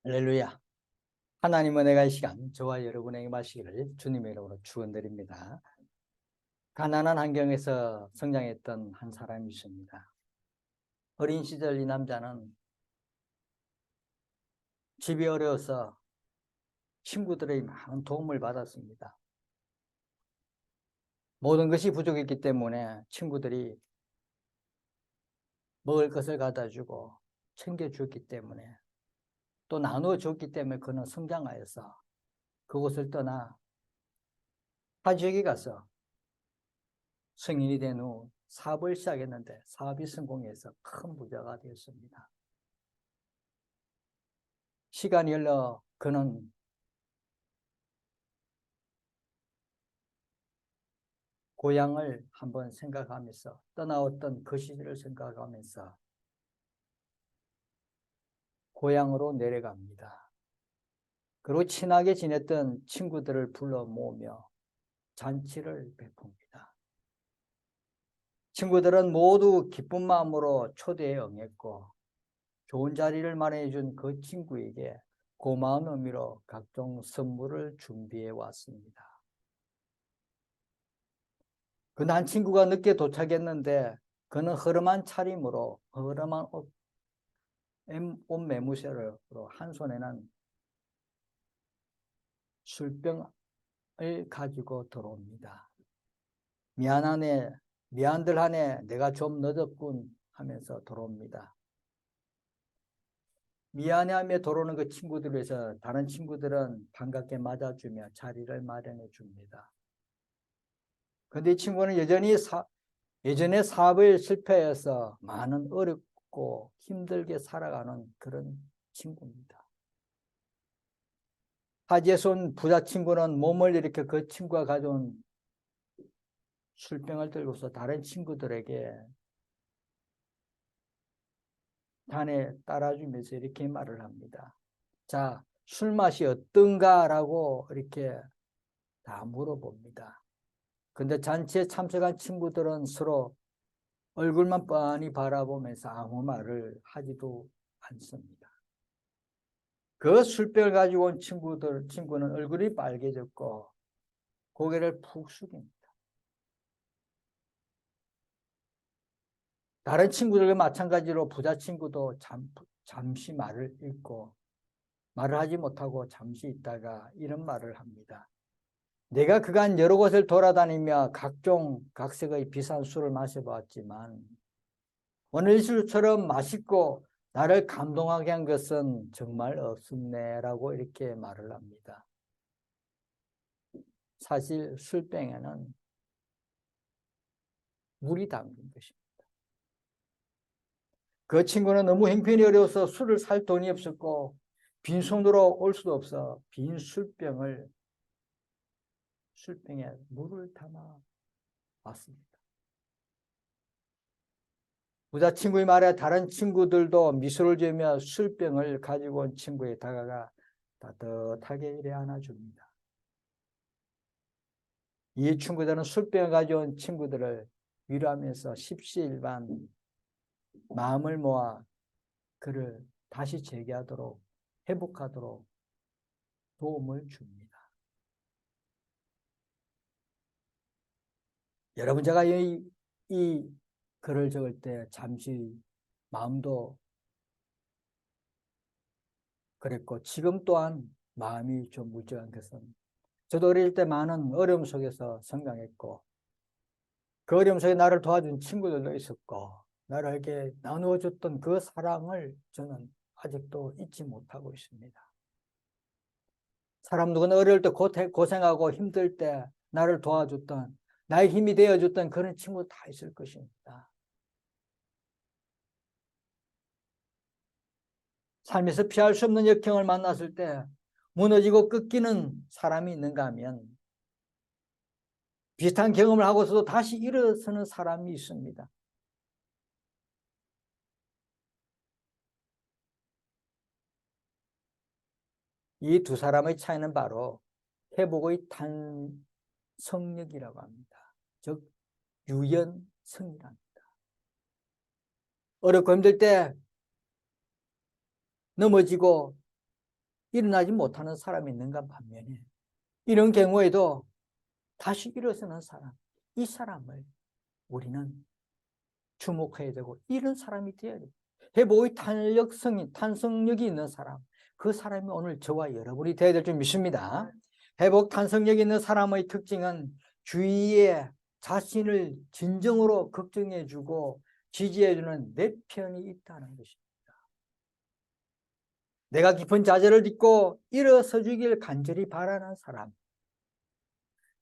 할렐루야. 하나님 은혜가 이 시간 저와 여러분에게 마시기를 주님의 이름으로 축원드립니다. 가난한 환경에서 성장했던 한 사람이 있습니다. 어린 시절 이 남자는 집이 어려워서 친구들의 많은 도움을 받았습니다. 모든 것이 부족했기 때문에 친구들이 먹을 것을 갖다 주고 챙겨주었기 때문에 또 나누어 줬기 때문에 그는 성장하여서 그곳을 떠나 타 지역에 가서 성인이 된 후 사업을 시작했는데 사업이 성공해서 큰 부자가 되었습니다. 시간이 흘러 그는 고향을 한번 생각하면서 떠나왔던 그 시절을 생각하면서 고향으로 내려갑니다. 그리고 친하게 지냈던 친구들을 불러 모으며 잔치를 베풉니다. 친구들은 모두 기쁜 마음으로 초대에 응했고 좋은 자리를 마련해 준 그 친구에게 고마운 의미로 각종 선물을 준비해 왔습니다. 그 난 친구가 늦게 도착했는데 그는 허름한 차림으로 허름한 옷 매무새로 한 손에는 술병을 가지고 들어옵니다. 미안들 하네, 내가 좀 늦었군 하면서 들어옵니다. 미안해하며 돌아오는 그 친구들을 위해서 다른 친구들은 반갑게 맞아주며 자리를 마련해 줍니다. 그런데 이 친구는 예전에 사업을 실패해서 많은 어렵고 힘들게 살아가는 그런 친구입니다. 타지에서 온 부자 친구는 몸을 일으켜 그 친구가 가져온 술병을 들고서 다른 친구들에게 잔에 따라주면서 이렇게 말을 합니다. 자, 술 맛이 어떤가? 라고 이렇게 다 물어봅니다. 근데 잔치에 참석한 친구들은 서로 얼굴만 뻔히 바라보면서 아무 말을 하지도 않습니다. 그 술병을 가지고 온 친구는 얼굴이 빨개졌고 고개를 푹 숙입니다. 다른 친구들과 마찬가지로 부자 친구도 잠시 말을 잃고 말을 하지 못하고 잠시 있다가 이런 말을 합니다. 내가 그간 여러 곳을 돌아다니며 각종 각색의 비싼 술을 마셔봤지만 오늘 술처럼 맛있고 나를 감동하게 한 것은 정말 없습네 라고 이렇게 말을 합니다. 사실 술병에는 물이 담긴 것입니다. 그 친구는 너무 형편이 어려워서 술을 살 돈이 없었고 빈손으로 올 수도 없어 빈 술병에 물을 담아 왔습니다. 부자 친구의 말에 다른 친구들도 미소를 지으며 술병을 가지고 온 친구에 다가가 따뜻하게 이래 안아줍니다. 이 친구들은 술병을 가져온 친구들을 위로하면서 십시일반 마음을 모아 그를 다시 재기하도록 회복하도록 도움을 줍니다. 여러분, 제가 이 글을 적을 때 잠시 마음도 그랬고 지금 또한 마음이 좀 물적한 것은 저도 어릴 때 많은 어려움 속에서 성장했고 그 어려움 속에 나를 도와준 친구들도 있었고 나에게 나누어줬던 그 사랑을 저는 아직도 잊지 못하고 있습니다. 사람 누구나 어려울 때 고생하고 힘들 때 나를 도와줬던 나의 힘이 되어줬던 그런 친구 다 있을 것입니다. 삶에서 피할 수 없는 역경을 만났을 때 무너지고 꺾이는 사람이 있는가 하면 비슷한 경험을 하고서도 다시 일어서는 사람이 있습니다. 이 두 사람의 차이는 바로 회복의 탄성력이라고 합니다. 즉 유연성이랍니다. 어렵고 힘들 때 넘어지고 일어나지 못하는 사람이 있는가 반면에 이런 경우에도 다시 일어서는 사람, 이 사람을 우리는 주목해야 되고 이런 사람이 되어야 돼요. 회복의 탄성력이 있는 사람, 그 사람이 오늘 저와 여러분이 되어야 될 줄 믿습니다. 회복 탄성력이 있는 사람의 특징은 주위에 자신을 진정으로 걱정해주고 지지해주는 내 편이 있다는 것입니다. 내가 깊은 좌절을 딛고 일어서 주길 간절히 바라는 사람,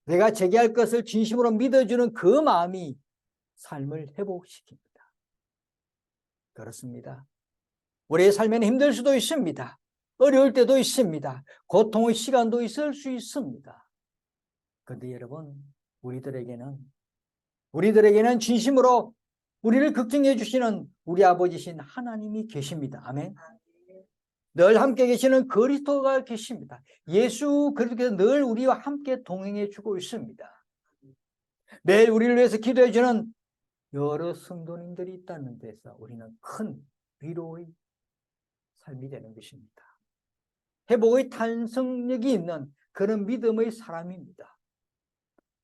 내가 재개할 것을 진심으로 믿어주는 그 마음이 삶을 회복시킵니다. 그렇습니다. 우리의 삶에는 힘들 수도 있습니다. 어려울 때도 있습니다. 고통의 시간도 있을 수 있습니다. 그런데 여러분, 우리들에게는 진심으로 우리를 걱정해 주시는 우리 아버지신 하나님이 계십니다. 아멘. 늘 함께 계시는 그리스도가 계십니다. 예수 그리스도께서 늘 우리와 함께 동행해 주고 있습니다. 매일 우리를 위해서 기도해 주는 여러 성도님들이 있다는 데서 우리는 큰 위로의 삶이 되는 것입니다. 회복의 탄성력이 있는 그런 믿음의 사람입니다.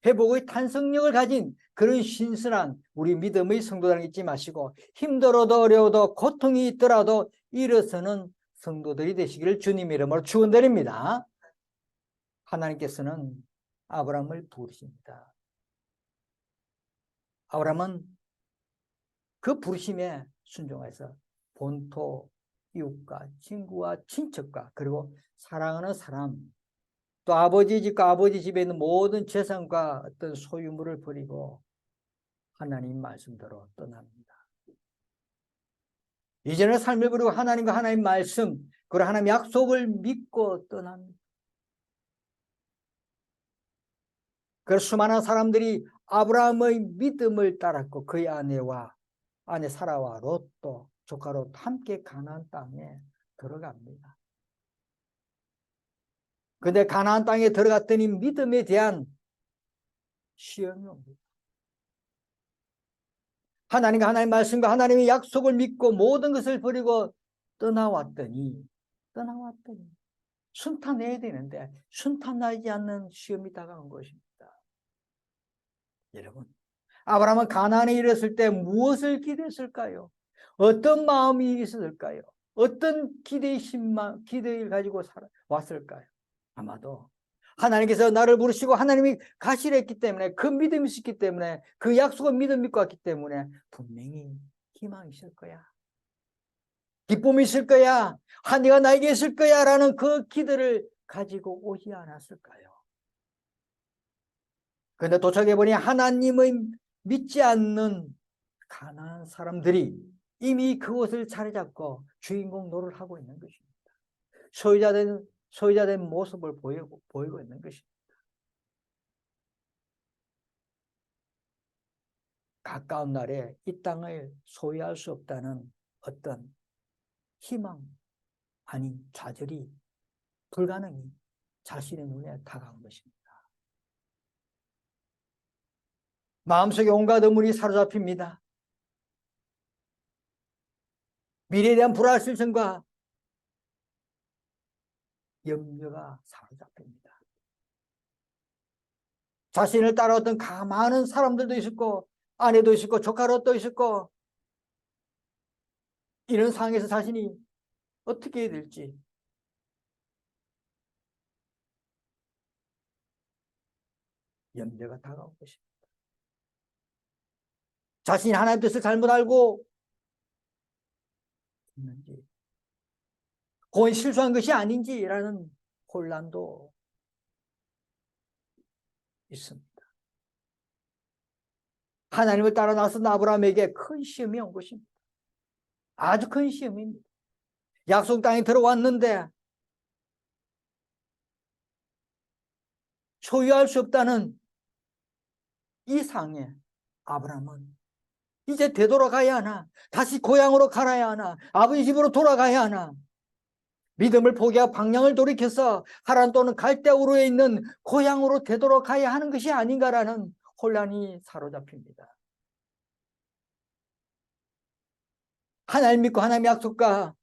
회복의 탄성력을 가진 그런 신선한 우리 믿음의 성도들을 잊지 마시고 힘들어도 어려워도 고통이 있더라도 일어서는 성도들이 되시기를 주님 이름으로 축원드립니다. 하나님께서는 아브라함을 부르십니다. 아브라함은 그 부르심에 순종해서 본토, 이웃과 친구와 친척과 그리고 사랑하는 사람, 또 아버지 집과 아버지 집에 있는 모든 재산과 어떤 소유물을 버리고 하나님 말씀대로 떠납니다. 이제는 삶을 버리고 하나님과 하나님 말씀, 그리고 하나님 약속을 믿고 떠납니다. 그래서 수많은 사람들이 아브라함의 믿음을 따랐고 그의 아내 사라와 롯도 조카 롯 함께 가나안 땅에 들어갑니다. 그런데 가나안 땅에 들어갔더니 믿음에 대한 시험이 옵니다. 하나님과 하나님의 말씀과 하나님의 약속을 믿고 모든 것을 버리고 떠나왔더니 순탄해야 되는데 순탄하지 않는 시험이 다가온 것입니다. 여러분, 아브라함은 가나안에 이르렀을 때 무엇을 기대했을까요? 어떤 마음이 있었을까요? 어떤 기대를 가지고 왔을까요? 아마도 하나님께서 나를 부르시고 하나님이 가시려 했기 때문에 그 믿음이 있었기 때문에 그 약속을 믿고 왔기 때문에 분명히 희망이 있을 거야. 기쁨이 있을 거야. 네가 나에게 있을 거야 라는 그 기대를 가지고 오지 않았을까요? 그런데 도착해보니 하나님의 믿지 않는 가난한 사람들이 이미 그곳을 차례잡고 주인공 노릇을 하고 있는 것입니다. 소유자된 모습을 보이고 있는 것입니다. 가까운 날에 이 땅을 소유할 수 없다는 어떤 희망, 아니 좌절이 불가능히 자신의 눈에 다가온 것입니다. 마음속에 온갖 의문이 사로잡힙니다. 미래에 대한 불확실성과 염려가 사로잡힙니다. 자신을 따라왔던 많은 사람들도 있었고 아내도 있었고 조카로도 있었고 이런 상황에서 자신이 어떻게 해야 될지 염려가 다가온 것입니다. 자신이 하나님 뜻을 잘못 알고 있는지 그건 실수한 것이 아닌지라는 혼란도 있습니다. 하나님을 따라 나선 아브라함에게 큰 시험이 온 것입니다. 아주 큰 시험입니다. 약속 땅에 들어왔는데 소유할 수 없다는 이 상황에 아브라함은 이제 되돌아가야 하나? 다시 고향으로 갈아야 하나? 아버지 집으로 돌아가야 하나? 믿음을 포기하고 방향을 돌이켜서 하란 또는 갈대우르에 있는 고향으로 되돌아가야 하는 것이 아닌가라는 혼란이 사로잡힙니다. 하나님 믿고 하나님의 약속과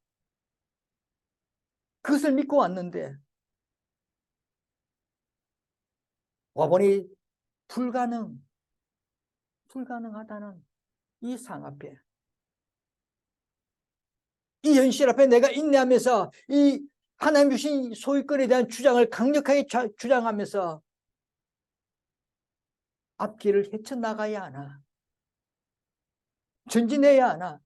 그것을 믿고 왔는데 와보니 불가능하다는 이 상황 앞에, 이 현실 앞에 내가 인내하면서 이 하나님 주신 소유권에 대한 주장을 강력하게 주장하면서 앞길을 헤쳐나가야 하나, 전진해야 하나,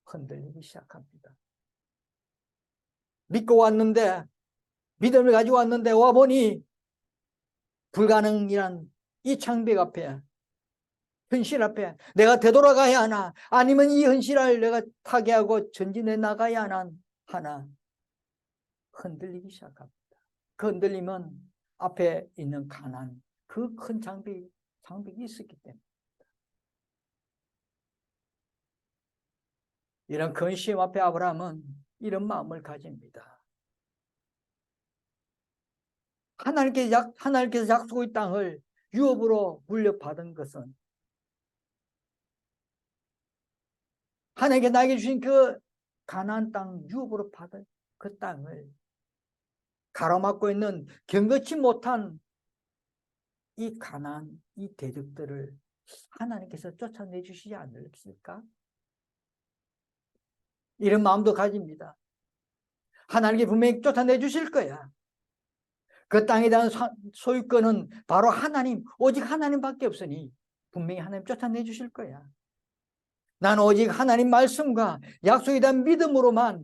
흔들리기 시작합니다. 믿고 왔는데, 믿음을 가지고 왔는데 와보니 불가능이란 이 창벽 앞에, 현실 앞에 내가 되돌아가야 하나, 아니면 이 현실을 내가 타개하고 전진해 나가야 하나 흔들리기 시작합니다. 그 흔들림은 앞에 있는 가난, 그 큰 장벽이 있었기 때문에. 이런 큰 시험 앞에 아브라함은 이런 마음을 가집니다. 하나님께서 약속의 땅을 유업으로 물려받은 것은, 하나님께 나에게 주신 그 가나안 땅 유업으로 받은 그 땅을 가로막고 있는 경거치 못한 이 가나안, 이 대적들을 하나님께서 쫓아내 주시지 않을까? 이런 마음도 가집니다. 하나님께 분명히 쫓아내 주실 거야. 그 땅에 대한 소유권은 바로 하나님, 오직 하나님밖에 없으니 분명히 하나님 쫓아내 주실 거야. 나는 오직 하나님 말씀과 약속에 대한 믿음으로만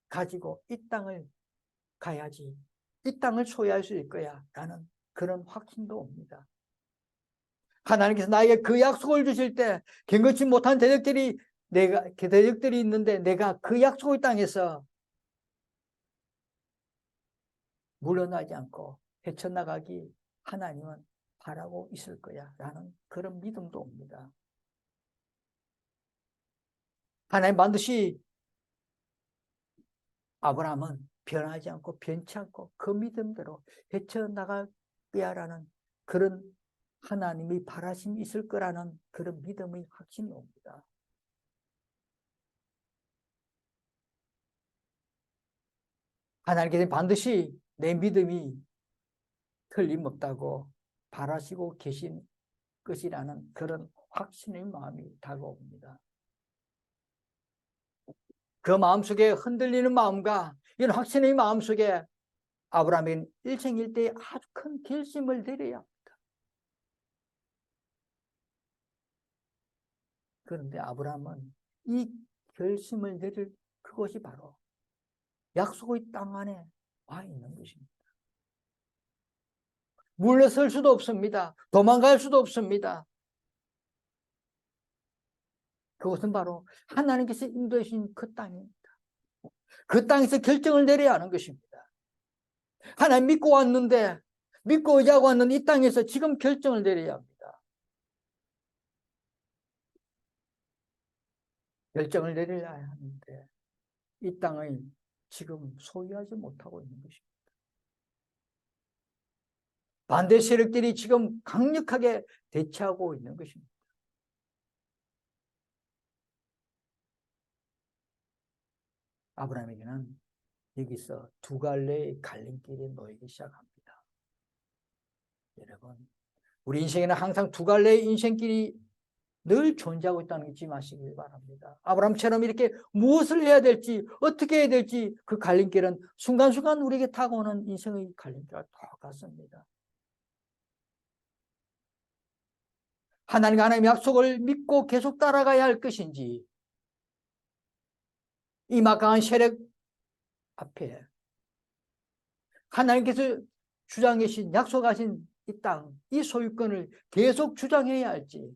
가지고 이 땅을 가야지, 이 땅을 소유할 수 있을 거야 라는 그런 확신도 옵니다. 하나님께서 나에게 그 약속을 주실 때 경거치 못한 대적들이 있는데 내가 그 약속의 땅에서 물러나지 않고 헤쳐나가기 하나님은 바라고 있을 거야 라는 그런 믿음도 옵니다. 하나님 반드시 아브라함은 변하지 않고 변치 않고 그 믿음대로 헤쳐나갈 거야 라는 그런 하나님의 바라심이 있을 거라는 그런 믿음의 확신이 옵니다. 하나님께서 반드시 내 믿음이 틀림없다고 바라시고 계신 것이라는 그런 확신의 마음이 다가옵니다. 그 마음속에 흔들리는 마음과 이런 확신의 마음속에 아브라함은 일생일대에 아주 큰 결심을 내려야 합니다. 그런데 아브라함은 이 결심을 내릴 그것이 바로 약속의 땅 안에 와 있는 것입니다. 물러설 수도 없습니다. 도망갈 수도 없습니다. 그것은 바로 하나님께서 인도해 주신 그 땅입니다. 그 땅에서 결정을 내려야 하는 것입니다. 하나님 믿고 왔는데, 믿고 의지하고 왔는 이 땅에서 지금 결정을 내려야 합니다. 결정을 내려야 하는데 이 땅을 지금 소유하지 못하고 있는 것입니다. 반대 세력들이 지금 강력하게 대치하고 있는 것입니다. 아브라함에게는 여기서 두 갈래의 갈림길이 놓이기 시작합니다. 여러분, 우리 인생에는 항상 두 갈래의 인생길이 늘 존재하고 있다는 거 잊지 마시길 바랍니다. 아브라함처럼 이렇게 무엇을 해야 될지, 어떻게 해야 될지 그 갈림길은 순간순간 우리에게 다가오는 인생의 갈림길과 똑같습니다. 하나님의 약속을 믿고 계속 따라가야 할 것인지, 이 막강한 세력 앞에 하나님께서 주장하신, 약속하신 이 땅, 이 소유권을 계속 주장해야 할지,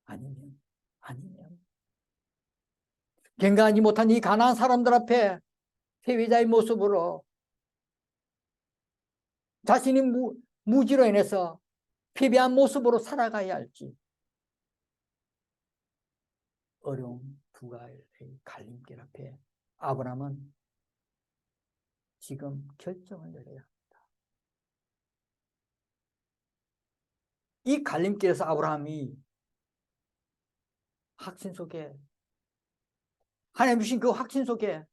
아니면 경건하지 못한 이 가난한 사람들 앞에 패배자의 모습으로 자신이 무지로 인해서 패배한 모습으로 살아가야 할지, 어려운 두 가지의 갈림길 앞에 아브라함은 지금 결정을 내려야 합니다. 이 갈림길에서 아브라함이 확신 속에, 하나님 주신 그 확신 속에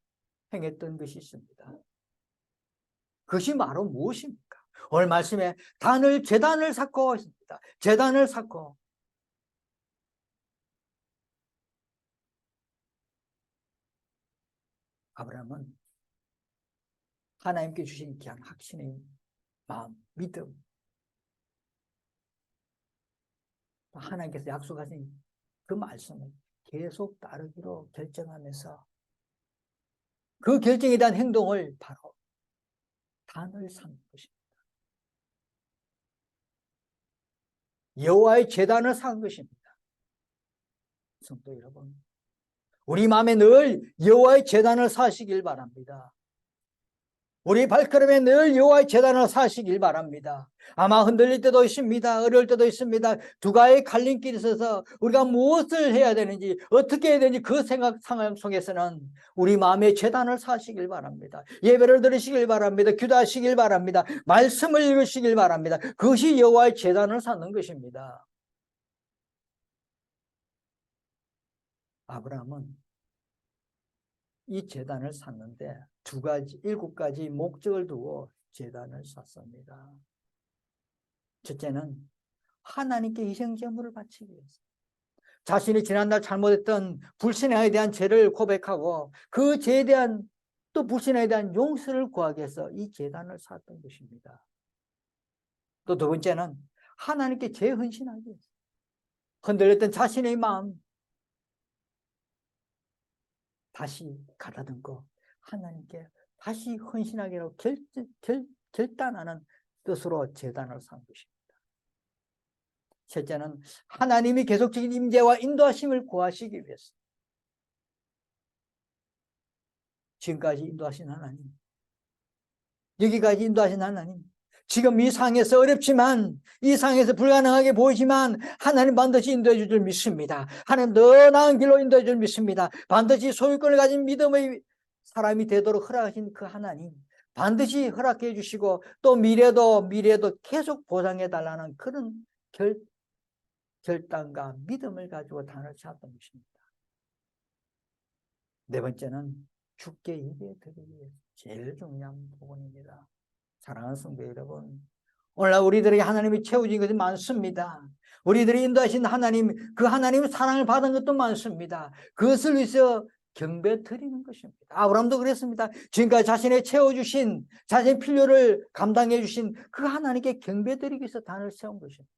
행했던 것이 있습니다. 그것이 바로 무엇입니까? 오늘 말씀에 제단을 쌓고 있습니다. 제단을 쌓고. 아브라함은 하나님께 주신 귀한 확신의 마음, 믿음, 하나님께서 약속하신 그 말씀을 계속 따르기로 결정하면서 그 결정에 대한 행동을 바로 단을 쌓는 것입니다. 여호와의 제단을 쌓은 것입니다. 성도 여러분, 우리 마음에 늘 여호와의 제단을 쌓으시길 바랍니다. 우리 발걸음에 늘 여호와의 제단을 쌓으시길 바랍니다. 아마 흔들릴 때도 있습니다. 어려울 때도 있습니다. 두 가지의 갈림길이 있어서 우리가 무엇을 해야 되는지, 어떻게 해야 되는지 그 상황 속에서는 우리 마음의 제단을 쌓으시길 바랍니다. 예배를 드리시길 바랍니다. 기도하시길 바랍니다. 말씀을 읽으시길 바랍니다. 그것이 여호와의 제단을 쌓는 것입니다. 아브라함은 이 제단을 쌓는데 7가지 목적을 두고 제단을 쌓습니다. 첫째는 하나님께 희생제물을 바치기 위해서. 자신이 지난날 잘못했던 불신앙에 대한 죄를 고백하고 그 죄에 대한 또 불신앙에 대한 용서를 구하기 위해서 이 제단을 쌓았던 것입니다. 또 두 번째는 하나님께 재헌신하기 위해서. 흔들렸던 자신의 마음 다시 가다듬고 하나님께 다시 헌신하기로 결단하는 뜻으로 제단을 쌓은 것입니다. 셋째는 하나님이 계속적인 임재와 인도하심을 구하시기 위해서. 지금까지 인도하신 하나님, 여기까지 인도하신 하나님, 지금 이 상황에서 어렵지만, 이 상황에서 불가능하게 보이지만 하나님 반드시 인도해 줄 줄 믿습니다. 하나님 더 나은 길로 인도해 줄 줄 믿습니다. 반드시 소유권을 가진 믿음의 사람이 되도록 허락하신 그 하나님 반드시 허락해 주시고 또 미래도 계속 보장해 달라는 그런 결단과 믿음을 가지고 단을 쌓았던 것입니다. 네 번째는 주께 예배드리기 위해서 제일 중요한 부분입니다. 사랑하는 성도 여러분, 오늘날 우리들에게 하나님이 채워진 것이 많습니다. 우리들이 인도하신 하나님, 그 하나님의 사랑을 받은 것도 많습니다. 그것을 위해서 경배 드리는 것입니다. 아브라함도 그랬습니다. 지금까지 자신의 채워주신, 자신의 필요를 감당해 주신 그 하나님께 경배 드리기 위해서 단을 세운 것입니다.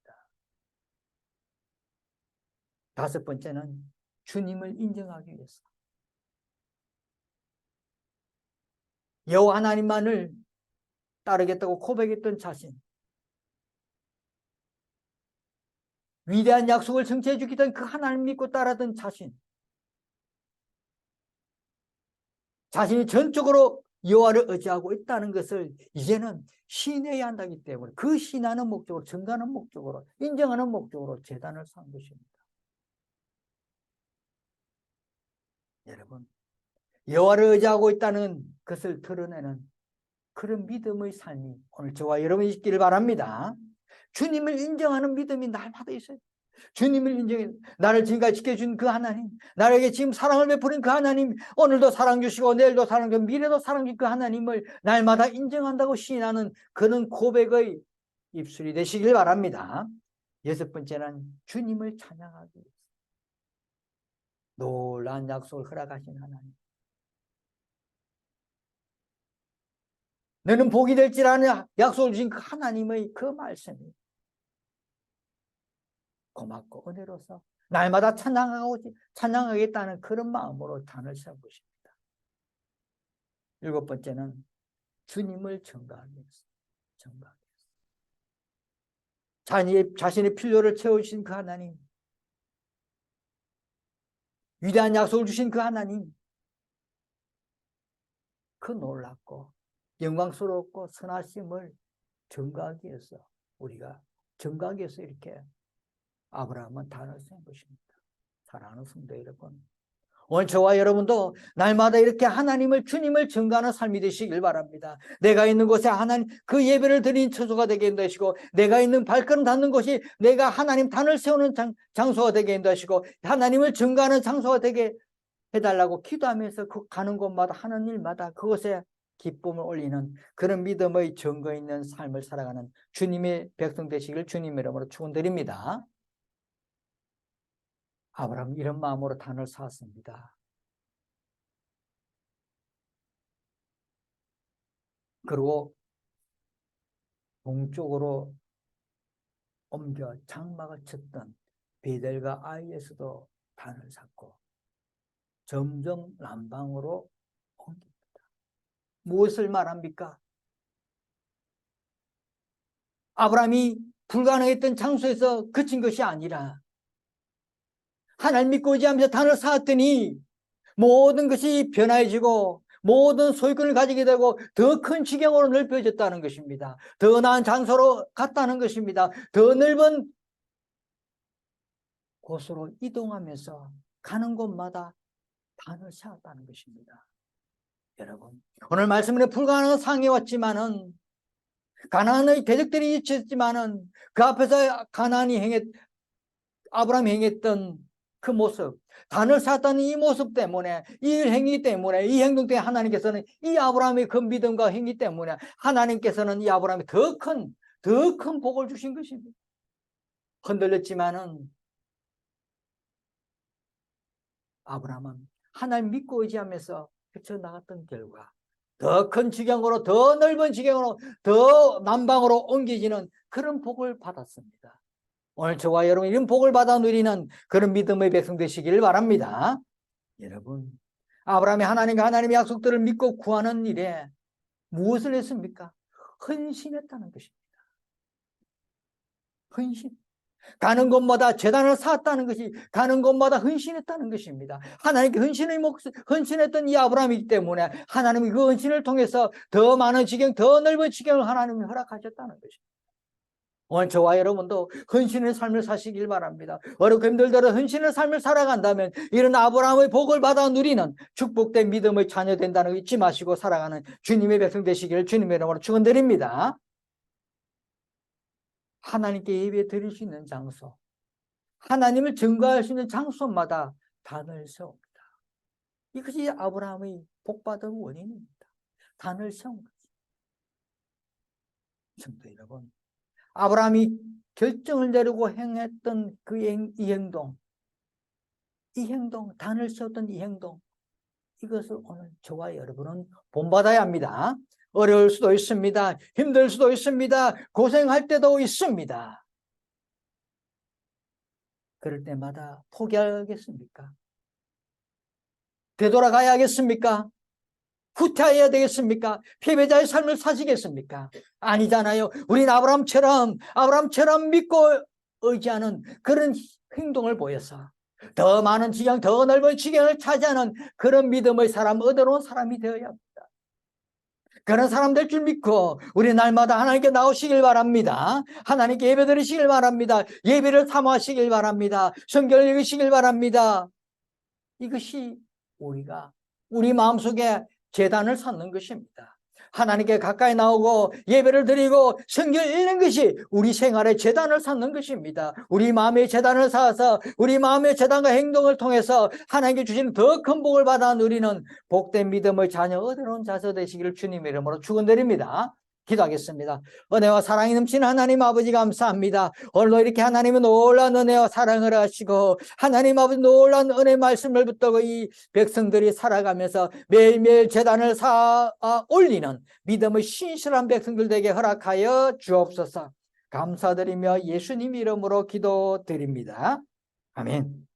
다섯 번째는 주님을 인정하기 위해서. 여호와 하나님만을 따르겠다고 고백했던 자신, 위대한 약속을 성취해 주기던 그 하나님 믿고 따르던 자신, 자신이 전적으로 여호와를 의지하고 있다는 것을 이제는 시인해야 한다기 때문에 그 시인하는 목적으로, 증가하는 목적으로, 인정하는 목적으로 제단을 쌓은 것입니다. 여러분, 여호와를 의지하고 있다는 것을 드러내는 그런 믿음의 삶이 오늘 저와 여러분이 있기를 바랍니다. 주님을 인정하는 믿음이 날마다 있어요. 주님을 인정해, 나를 지금까지 지켜준 그 하나님, 나에게 지금 사랑을 베푸는 그 하나님, 오늘도 사랑 주시고 내일도 사랑 주시고 미래도 사랑 주시고 그 하나님을 날마다 인정한다고 시인하는 그런 고백의 입술이 되시길 바랍니다. 여섯 번째는 주님을 찬양하기 위해서. 놀라운 약속을 허락하신 하나님, 너는 복이 될지라는 약속을 주신 그 하나님의 그 말씀이 고맙고 은혜로서 날마다 찬양하겠다는 그런 마음으로 단을 세운 것입니다. 일곱 번째는 주님을 전가하기 위해서. 자신의 필요를 채우신 그 하나님, 위대한 약속을 주신 그 하나님, 그 놀랍고 영광스럽고 선하심을 전가하기 위해서, 우리가 전가하기 위해서 이렇게 아브라함은 단을 세운 것입니다. 사랑하는 성도 여러분, 오늘 저와 여러분도 날마다 이렇게 하나님을, 주님을 증거하는 삶이 되시길 바랍니다. 내가 있는 곳에 하나님 그 예배를 드리는 처소가 되게 인도하시고, 내가 있는 발걸음 닿는 곳이 내가 하나님 단을 세우는 장소가 되게 인도하시고, 하나님을 증거하는 장소가 되게 해달라고 기도하면서 그 가는 곳마다 하는 일마다 그곳에 기쁨을 올리는 그런 믿음의 증거 있는 삶을 살아가는 주님의 백성 되시길 주님의 이름으로 축원드립니다. 아브라함 이런 마음으로 단을 쌓았습니다. 그리고 동쪽으로 옮겨 장막을 쳤던 베델과 아이에서도 단을 쌓고 점점 남방으로 옮깁니다. 무엇을 말합니까? 아브라함이 불가능했던 장소에서 그친 것이 아니라 하나님 믿고 의지하면서 단을 쌓았더니 모든 것이 변화해지고 모든 소유권을 가지게 되고 더 큰 지경으로 넓혀졌다는 것입니다. 더 나은 장소로 갔다는 것입니다. 더 넓은 곳으로 이동하면서 가는 곳마다 단을 쌓았다는 것입니다. 여러분, 오늘 말씀은 불가능한 상황에 왔지만은 가나안의 대적들이 있었지만은 그 앞에서 아브라함이 행했던 그 모습, 단을 쌓았다는 이 모습 때문에, 이 행위 때문에, 이 행동 때문에 하나님께서는 이 아브라함의 그 믿음과 행위 때문에 하나님께서는 이 아브라함에 더 큰 복을 주신 것입니다. 흔들렸지만은 아브라함은 하나님 믿고 의지하면서 헤쳐나갔던 결과 더 큰 지경으로, 더 넓은 지경으로, 더 남방으로 옮겨지는 그런 복을 받았습니다. 오늘 저와 여러분 이런 복을 받아 누리는 그런 믿음의 백성 되시길 바랍니다. 여러분, 아브라함이 하나님과 하나님의 약속들을 믿고 구하는 일에 무엇을 했습니까? 헌신했다는 것입니다. 헌신. 가는 곳마다 제단을 쌓았다는 것이, 가는 곳마다 헌신했다는 것입니다. 하나님께 헌신했던 이 아브라함이기 때문에 하나님이 그 헌신을 통해서 더 많은 지경, 더 넓은 지경을 하나님이 허락하셨다는 것입니다. 오늘 저와 여러분도 헌신의 삶을 사시길 바랍니다. 어렵고 힘들더라도 헌신의 삶을 살아간다면 이런 아브라함의 복을 받아 누리는 축복된 믿음의 자녀 된다는 거 잊지 마시고 살아가는 주님의 백성 되시기를 주님의 이름으로 축원드립니다. 하나님께 예배 드릴 수 있는 장소, 하나님을 증거할 수 있는 장소마다 단을 세웁니다. 이것이 아브라함의 복받은 원인입니다. 단을 세운 거죠. 성도 여러분, 아브라함이 결정을 내리고 행했던 이 행동, 단을 세웠던 이 행동, 이것을 오늘 저와 여러분은 본받아야 합니다. 어려울 수도 있습니다. 힘들 수도 있습니다. 고생할 때도 있습니다. 그럴 때마다 포기하겠습니까? 되돌아가야 하겠습니까? 후퇴해야 되겠습니까? 패배자의 삶을 사시겠습니까? 아니잖아요. 우린 아브라함처럼 믿고 의지하는 그런 행동을 보여서 더 많은 지경, 더 넓은 지경을 차지하는 그런 믿음의 사람, 의로운 사람이 되어야 합니다. 그런 사람 될 줄 믿고 우리 날마다 하나님께 나오시길 바랍니다. 하나님께 예배 드리시길 바랍니다. 예배를 사모하시길 바랍니다. 성경을 읽으시길 바랍니다. 이것이 우리 마음속에 제단을 쌓는 것입니다. 하나님께 가까이 나오고 예배를 드리고 성경을 읽는 것이 우리 생활의 제단을 쌓는 것입니다. 우리 마음의 제단을 쌓아서 우리 마음의 제단과 행동을 통해서 하나님께 주시는 더 큰 복을 받아 누리는 복된 믿음의 자녀, 의로운 자녀 되시기를 주님의 이름으로 축원드립니다. 기도하겠습니다. 은혜와 사랑이 넘치는 하나님 아버지 감사합니다. 오늘도 이렇게 하나님은 놀라운 은혜와 사랑을 하시고 하나님 아버지 놀라운 은혜 말씀을 붙들고 이 백성들이 살아가면서 매일매일 제단을 쌓아 올리는 믿음의 신실한 백성들 되게 허락하여 주옵소서. 감사드리며 예수님 이름으로 기도드립니다. 아멘.